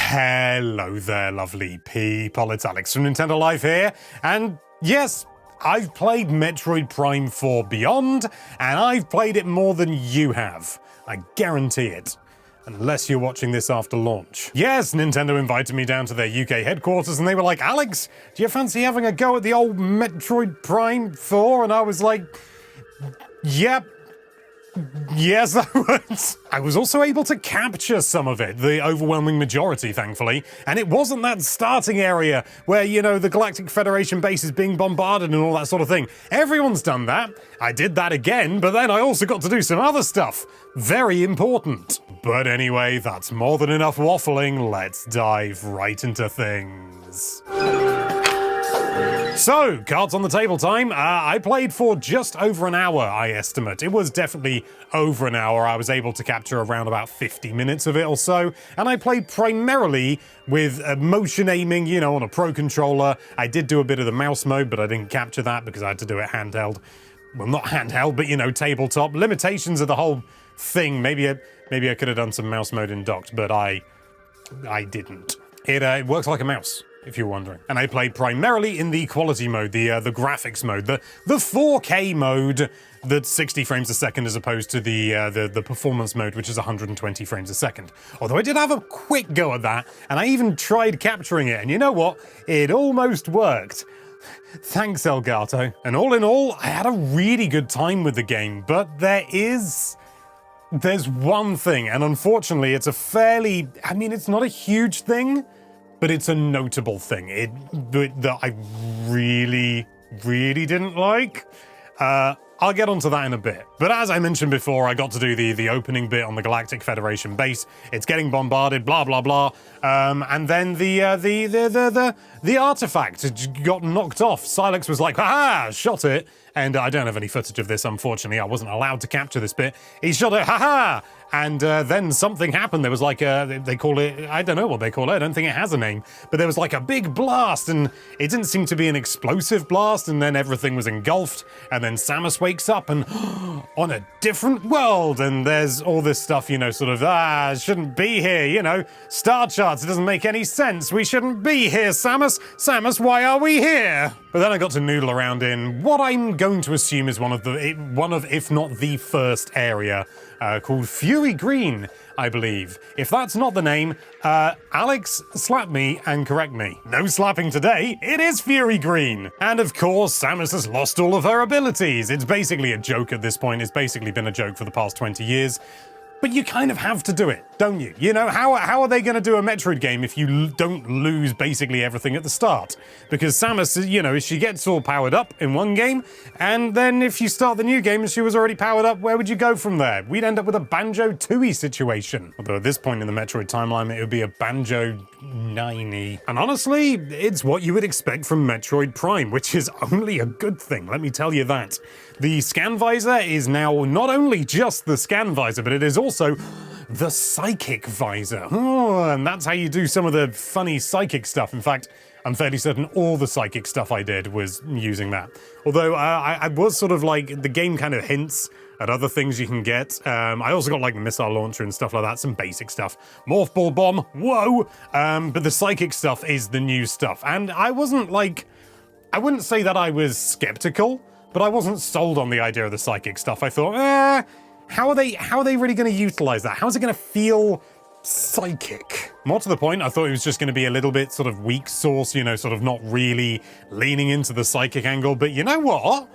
Hello there, lovely people. It's Alex from Nintendo Life here, and yes, I've played Metroid Prime 4 Beyond, and I've played it more than you have. I guarantee it. Unless you're watching this after launch. Yes, Nintendo invited me down to their UK headquarters and they were like, Alex, do you fancy having a go at the old Metroid Prime 4? And I was like, yep. Yes, I would. I was also able to capture some of it, the overwhelming majority, thankfully. And it wasn't that starting area where, you know, the Galactic Federation base is being bombarded and all that sort of thing. Everyone's done that. I did that again, but then I also got to do some other stuff. Very important. But anyway, that's more than enough waffling. Let's dive right into things. So, cards on the table time. I played for just over an hour, I estimate. It was definitely over an hour. I was able to capture around about 50 minutes of it or so. And I played primarily with motion aiming, you know, on a Pro Controller. I did do a bit of the mouse mode, but I didn't capture that because I had to do it handheld. Well, not handheld, but, you know, tabletop. Limitations of the whole thing. Maybe I could have done some mouse mode in docked, but I didn't. It works like a mouse, if you're wondering. And I played primarily in the quality mode, the graphics mode, the 4K mode that's 60 frames a second as opposed to the performance mode, which is 120 frames a second. Although I did have a quick go at that, and I even tried capturing it, and you know what? It almost worked. Thanks, Elgato. And all in all, I had a really good time with the game, but there's one thing, and unfortunately it's it's not a huge thing, but it's a notable thing that I really, really didn't like. I'll get onto that in a bit. But as I mentioned before, I got to do the opening bit on the Galactic Federation base. It's getting bombarded, blah, blah, blah. And then the artifact got knocked off. Silex was like, haha, shot it. And I don't have any footage of this, unfortunately. I wasn't allowed to capture this bit. He shot it, haha! And then something happened. There was like they call it, I don't know what they call it. I don't think it has a name. But there was like a big blast, and it didn't seem to be an explosive blast, and then everything was engulfed. And then Samus wakes up and on a different world, and there's all this stuff, you know, sort of, shouldn't be here, you know, star charts, it doesn't make any sense. We shouldn't be here, Samus. Samus, why are we here? But then I got to noodle around in what I'm going to assume is one of, if not the first area, called Fury Green, I believe. If that's not the name, Alex, slap me and correct me. No slapping today, it is Fury Green. And of course, Samus has lost all of her abilities. It's basically a joke at this point. It's basically been a joke for the past 20 years. But you kind of have to do it, don't you? You know, how are they going to do a Metroid game if you don't lose basically everything at the start? Because Samus, you know, she gets all powered up in one game, and then if you start the new game and she was already powered up, where would you go from there? We'd end up with a Banjo-Tooie situation. Although at this point in the Metroid timeline, it would be a Banjo-9-y. And honestly, it's what you would expect from Metroid Prime, which is only a good thing, let me tell you that. The scan visor is now not only just the scan visor, but it is also the psychic visor. Oh, and that's how you do some of the funny psychic stuff. In fact, I'm fairly certain all the psychic stuff I did was using that. Although I was sort of like, the game kind of hints at other things you can get. I also got like the missile launcher and stuff like that, some basic stuff. Morph ball bomb, whoa! But the psychic stuff is the new stuff. And I wouldn't say that I was skeptical, but I wasn't sold on the idea of the psychic stuff. I thought, how are they really going to utilize that? How is it going to feel psychic? More to the point, I thought it was just going to be a little bit sort of weak sauce, you know, sort of not really leaning into the psychic angle. But you know what?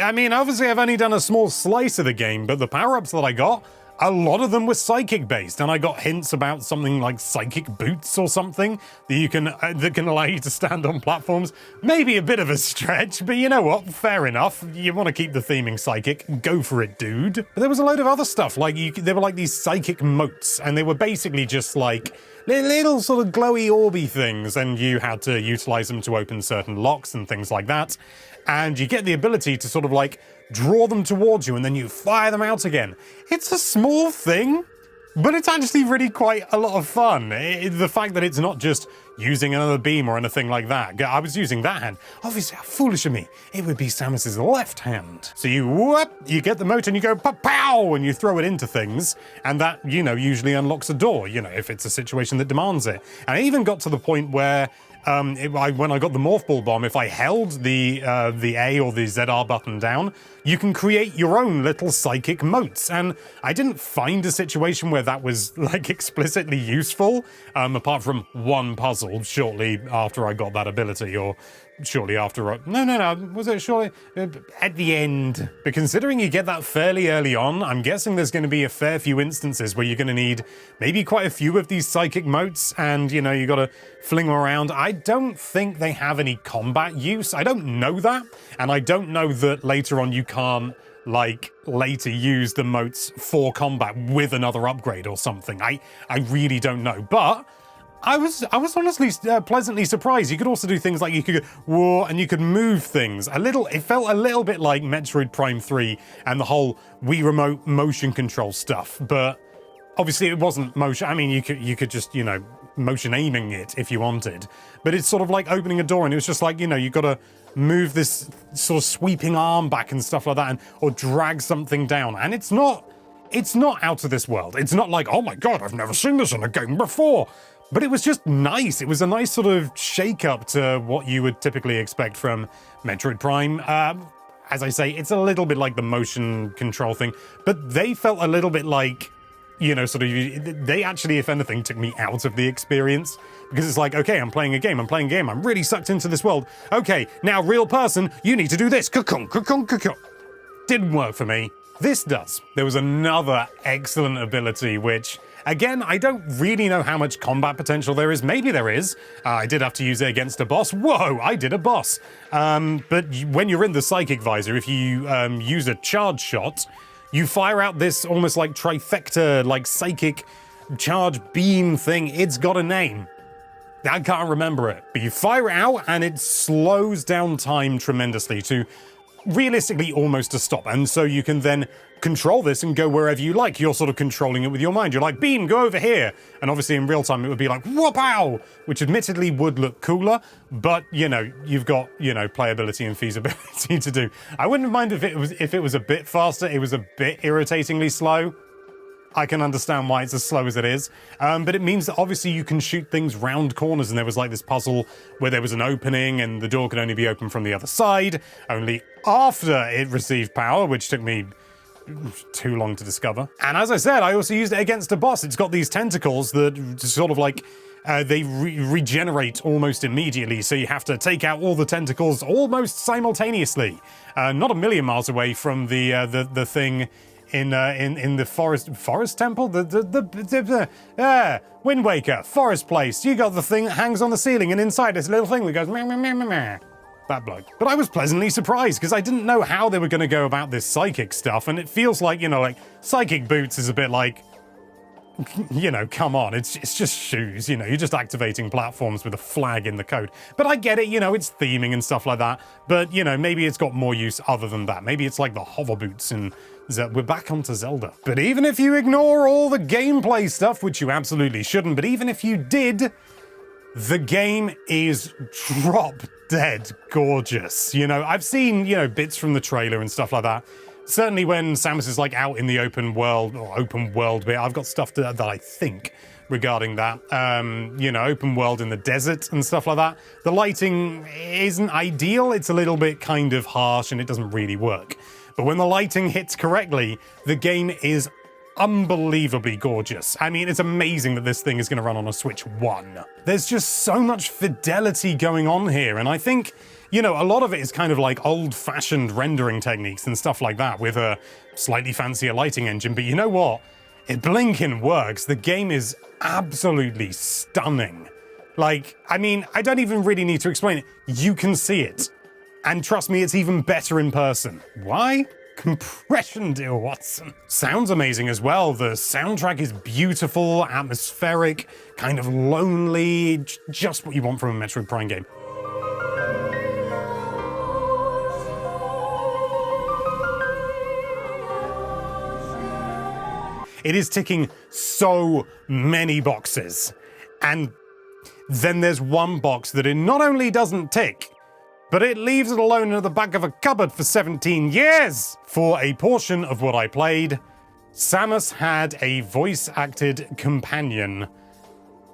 I mean, obviously I've only done a small slice of the game, but the power-ups that I got, a lot of them were psychic-based, and I got hints about something like psychic boots or something that can allow you to stand on platforms. Maybe a bit of a stretch, but you know what? Fair enough. You want to keep the theming psychic, go for it, dude. But there was a load of other stuff, like there were like these psychic motes, and they were basically just like little sort of glowy orby things, and you had to utilize them to open certain locks and things like that. And you get the ability to sort of like draw them towards you and then you fire them out again. It's a small thing, But it's actually really quite a lot of fun. The fact that it's not just using another beam or anything like that. I was using that hand. Obviously, how foolish of me. It would be Samus's left hand. So you whoop, you get the motor and you go pow, and you throw it into things, and that, you know, usually unlocks a door, you know, if it's a situation that demands it. And I even got to the point where when I got the Morph Ball Bomb, if I held the A or the ZR button down, you can create your own little psychic motes. And I didn't find a situation where that was, like, explicitly useful, apart from one puzzle shortly after I got that ability, or shortly after no, was it shortly? At the end. But considering you get that fairly early on, I'm guessing there's going to be a fair few instances where you're going to need maybe quite a few of these psychic motes, and, you know, you got to fling them around. I don't think they have any combat use. I don't know that, and I don't know that later on you can't, like, later use the motes for combat with another upgrade or something. I really don't know, but I was honestly pleasantly surprised. You could also do things like you could go, whoa, and you could move things. It felt a little bit like Metroid Prime 3 and the whole Wii Remote motion control stuff, but obviously it wasn't motion. I mean, you could just, you know, motion aiming it if you wanted, but it's sort of like opening a door, and it was just like, you know, you got to move this sort of sweeping arm back and stuff like that, or drag something down, and it's not out of this world. It's not like, oh my god, I've never seen this in a game before. But it was just nice. It was a nice sort of shake-up to what you would typically expect from Metroid Prime. As I say, it's a little bit like the motion control thing, but they felt a little bit like, you know, sort of, they actually, if anything, took me out of the experience. Because it's like, okay, I'm playing a game, I'm really sucked into this world. Okay, now, real person, you need to do this. Ka-kung, ka-kung, ka-kung. Didn't work for me. This does. There was another excellent ability, which, again, I don't really know how much combat potential there is. Maybe there is. I did have to use it against a boss. Whoa, I did a boss. But when you're in the Psychic Visor, if you use a charge shot, you fire out this almost like trifecta, like psychic charge beam thing. It's got a name. I can't remember it. But you fire it out and it slows down time tremendously to realistically almost a stop, and so you can then control this and go wherever you like. You're sort of controlling it with your mind. You're like, beam, go over here. And obviously in real time it would be like, whoop-ow, which admittedly would look cooler, but, you know, you've got, you know, playability and feasibility to do. I wouldn't mind if it was a bit faster. It was a bit irritatingly slow. I can understand why it's as slow as it is, but it means that obviously you can shoot things round corners, and there was like this puzzle where there was an opening and the door could only be opened from the other side, only after it received power, which took me too long to discover. And as I said, I also used it against a boss. It's got these tentacles that sort of like, they regenerate almost immediately, so you have to take out all the tentacles almost simultaneously. Not a million miles away from the thing in the forest temple, Wind Waker, forest place. You got the thing that hangs on the ceiling, and inside this little thing that goes meh, meh, meh, meh, meh. That bloke. But I was pleasantly surprised because I didn't know how they were going to go about this psychic stuff, and it feels like, you know, like psychic boots is a bit like, you know, come on, it's just shoes, you know, you're just activating platforms with a flag in the code. But I get it, you know, it's theming and stuff like that, but, you know, maybe it's got more use other than that. Maybe it's like the hover boots in we're back onto Zelda. But even if you ignore all the gameplay stuff, which you absolutely shouldn't, but even if you did, the game is drop dead gorgeous. You know, I've seen, you know, bits from the trailer and stuff like that. Certainly when Samus is like out in the open world bit, I've got stuff that I think regarding that. You know, open world in the desert and stuff like that. The lighting isn't ideal. It's a little bit kind of harsh and it doesn't really work. But when the lighting hits correctly, the game is unbelievably gorgeous. I mean, it's amazing that this thing is going to run on a Switch 1. There's just so much fidelity going on here, and I think, you know, a lot of it is kind of like old-fashioned rendering techniques and stuff like that with a slightly fancier lighting engine, but you know what? It blinking works. The game is absolutely stunning. Like, I mean, I don't even really need to explain it. You can see it. And trust me, it's even better in person. Why? Compression, dear Watson. Sounds amazing as well. The soundtrack is beautiful, atmospheric, kind of lonely, just what you want from a Metroid Prime game. It is ticking so many boxes. And then there's one box that it not only doesn't tick, but it leaves it alone in the back of a cupboard for 17 years. For a portion of what I played, Samus had a voice-acted companion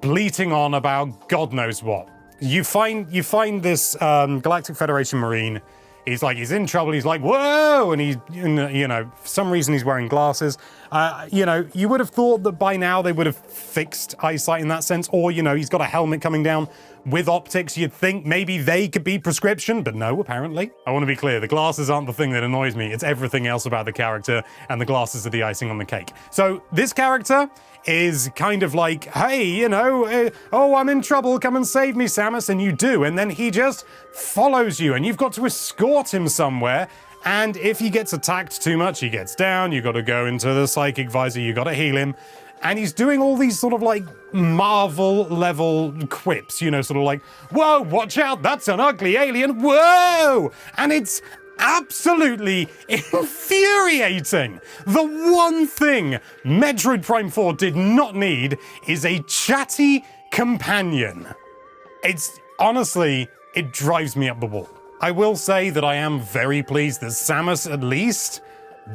bleating on about God knows what. You find this Galactic Federation Marine. He's in trouble. He's like, whoa! And for some reason he's wearing glasses. You would have thought that by now they would have fixed eyesight in that sense. Or, he's got a helmet coming down with optics. You'd think maybe they could be prescription, but no, apparently. I want to be clear. The glasses aren't the thing that annoys me. It's everything else about the character, and the glasses are the icing on the cake. So this character is kind of like, hey, oh, I'm in trouble, come and save me, Samus, and you do, and then he just follows you, and you've got to escort him somewhere, and if he gets attacked too much, he gets down, you got to go into the psychic visor, you got to heal him, and he's doing all these sort of like Marvel-level quips, sort of like, whoa, watch out, that's an ugly alien, whoa! And it's absolutely infuriating. The one thing Metroid Prime 4 did not need is a chatty companion. Honestly, it drives me up the wall. I will say that I am very pleased that Samus, at least,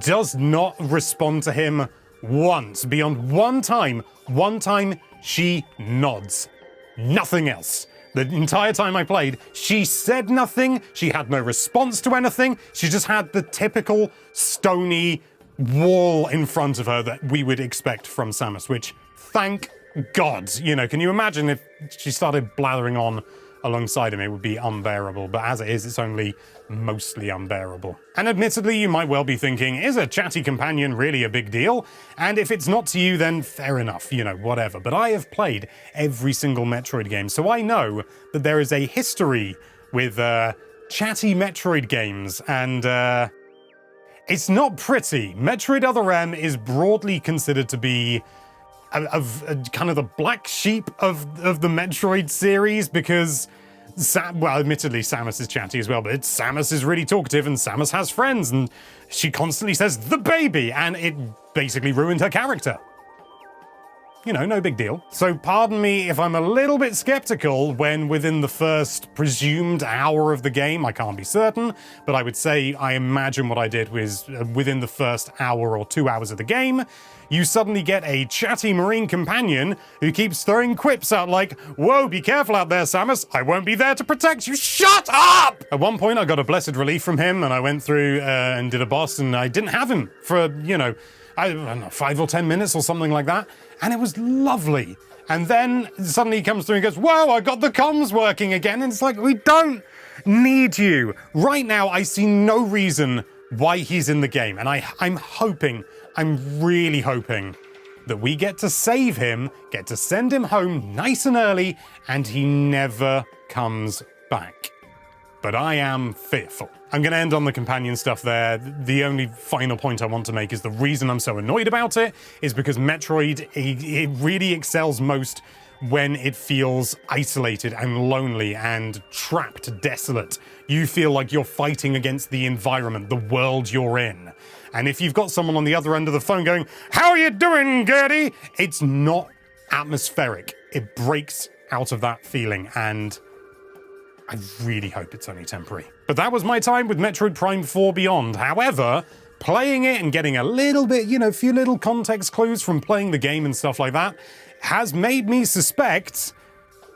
does not respond to him once. Beyond one time she nods. Nothing else. The entire time I played, she said nothing, she had no response to anything, she just had the typical stony wall in front of her that we would expect from Samus, which, thank God. Can you imagine if she started blathering on alongside him? It would be unbearable, but as it is, it's only mostly unbearable. And admittedly, you might well be thinking, is a chatty companion really a big deal? And if it's not to you, then fair enough, whatever. But I have played every single Metroid game, so I know that there is a history with chatty Metroid games, and it's not pretty. Metroid Other M is broadly considered to be kind of the black sheep of the Metroid series, because admittedly Samus is chatty as well, but Samus is really talkative and Samus has friends and she constantly says the baby, and it basically ruined her character. No big deal. So pardon me if I'm a little bit skeptical when within the first presumed hour of the game, I can't be certain, but I would say I imagine what I did was within the first hour or 2 hours of the game, you suddenly get a chatty marine companion who keeps throwing quips out like, whoa, be careful out there, Samus, I won't be there to protect you, shut up! At one point I got a blessed relief from him and I went through and did a boss and I didn't have him for, I don't know, 5 or 10 minutes or something like that. And it was lovely. And then suddenly he comes through and goes, whoa, I got the comms working again. And it's like, we don't need you. Right now, I see no reason why he's in the game. And I'm really hoping that we get to save him, get to send him home nice and early, and he never comes back. But I am fearful. I'm going to end on the companion stuff there. The only final point I want to make is the reason I'm so annoyed about it is because Metroid, it really excels most when it feels isolated and lonely and trapped, desolate. You feel like you're fighting against the environment, the world you're in. And if you've got someone on the other end of the phone going, how are you doing, Gertie? It's not atmospheric. It breaks out of that feeling, and I really hope it's only temporary. But that was my time with Metroid Prime 4 Beyond. However, playing it and getting a little bit, a few little context clues from playing the game and stuff like that has made me suspect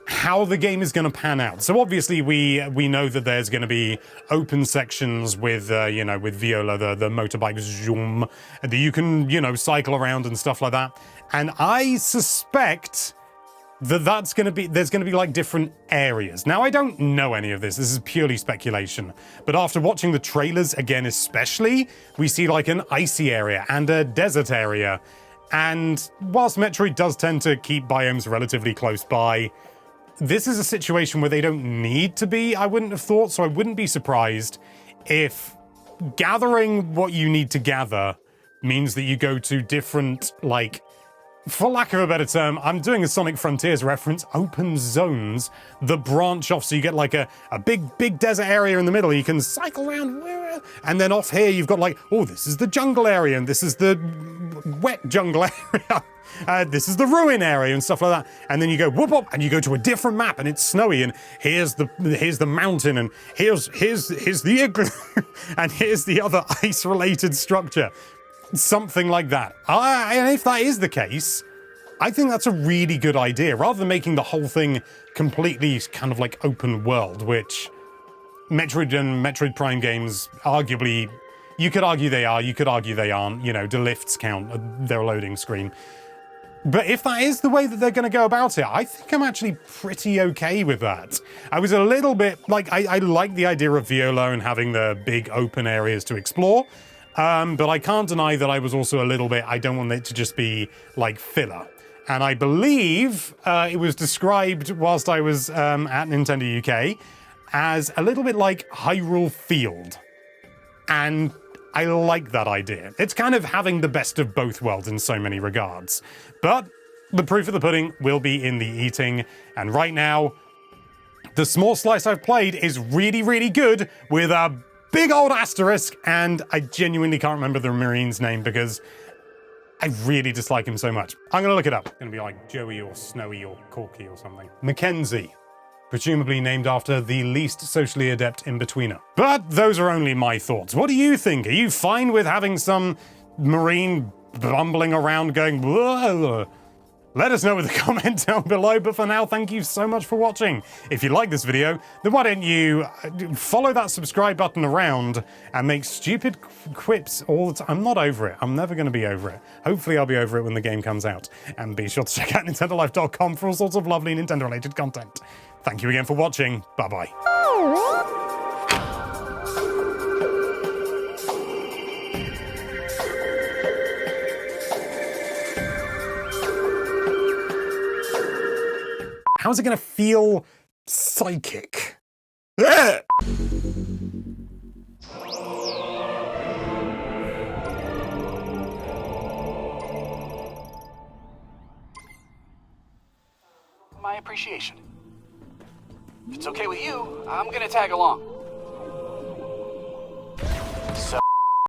how the game is going to pan out. So obviously we know that there's going to be open sections with, with Viola, the motorbike zoom, that you can, cycle around and stuff like that. And I suspect there's going to be like different areas. Now, I don't know any of this. This is purely speculation. But after watching the trailers again, especially, we see like an icy area and a desert area. And whilst Metroid does tend to keep biomes relatively close by, this is a situation where they don't need to be, I wouldn't have thought. So I wouldn't be surprised if gathering what you need to gather means that you go to different, like, for lack of a better term, I'm doing a Sonic Frontiers reference, open zones that branch off. So you get like a big desert area in the middle. You can cycle around. And then off here, you've got like, oh, this is the jungle area, and this is the wet jungle area. This is the ruin area and stuff like that. And then you go whoop up, and you go to a different map, and it's snowy, and here's the mountain, and here's the igloo, and here's the other ice-related structure. Something like that. And if that is the case, I think that's a really good idea. Rather than making the whole thing completely kind of like open world, which Metroid and Metroid Prime games, arguably, you could argue they are, you could argue they aren't. You know, do lifts count their loading screen? But if that is the way that they're going to go about it, I think I'm actually pretty okay with that. I was a little bit, like, I like the idea of Viola and having the big open areas to explore. But I can't deny that I was also a little bit, I don't want it to just be like filler. And I believe it was described whilst I was at Nintendo UK as a little bit like Hyrule Field. And I like that idea. It's kind of having the best of both worlds in so many regards. But the proof of the pudding will be in the eating. And right now, the small slice I've played is really, really good with a big old asterisk, and I genuinely can't remember the Marine's name because I really dislike him so much. I'm gonna look it up. It's gonna be like Joey or Snowy or Corky or something. Mackenzie, presumably named after the least socially adept in-betweener. But those are only my thoughts. What do you think? Are you fine with having some Marine bumbling around going, whoa? Let us know with a comment down below, but for now, thank you so much for watching. If you like this video, then why don't you follow that subscribe button around and make stupid quips all the time. I'm not over it. I'm never going to be over it. Hopefully I'll be over it when the game comes out. And be sure to check out nintendolife.com for all sorts of lovely Nintendo-related content. Thank you again for watching. Bye-bye. How's it gonna feel psychic? My appreciation. If it's okay with you, I'm gonna tag along.